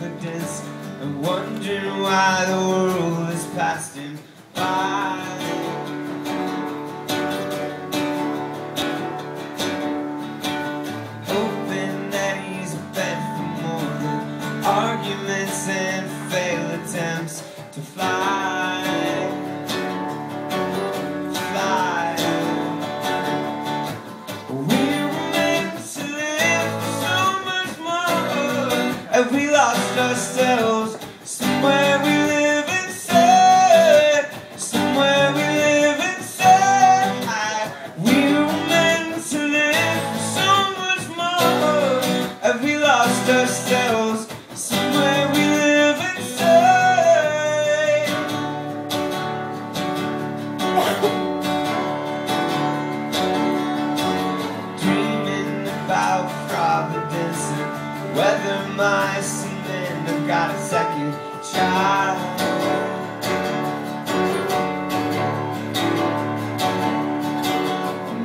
confidence and wondering why the world is passing by. Hoping that he's bent for more than arguments and failed attempts to fly. And we lost ourselves somewhere we live inside. Somewhere we live inside. We were meant to live for so much more. And we lost ourselves somewhere we live inside. Dreaming about Providence and whether my cement have got a second child.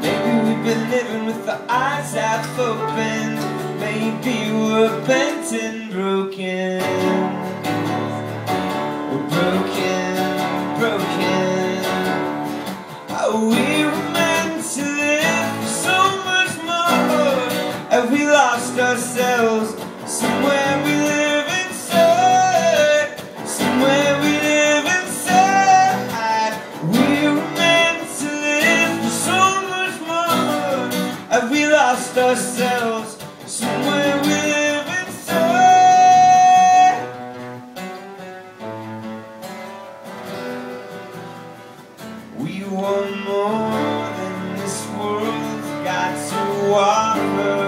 Maybe we've been living with our eyes half open. Maybe we're bent and broken. We're broken. We were meant to live for so much more, and we lost ourselves somewhere we live inside. Somewhere we live inside. We were meant to live for so much more, and we lost ourselves somewhere we live inside. We want more than this world's got to offer.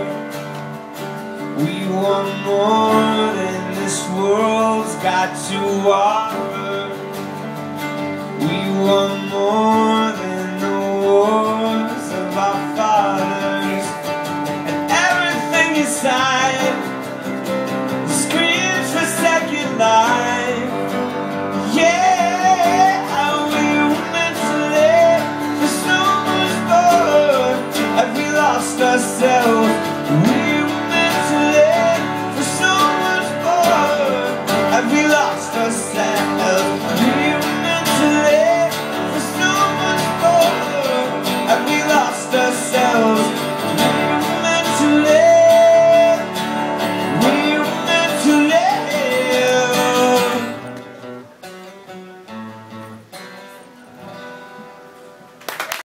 We want more than this world's got to offer. We want more than the wars of our fathers. And everything inside screams for second life. Yeah, we were meant to live for so much more, and we lost ourselves.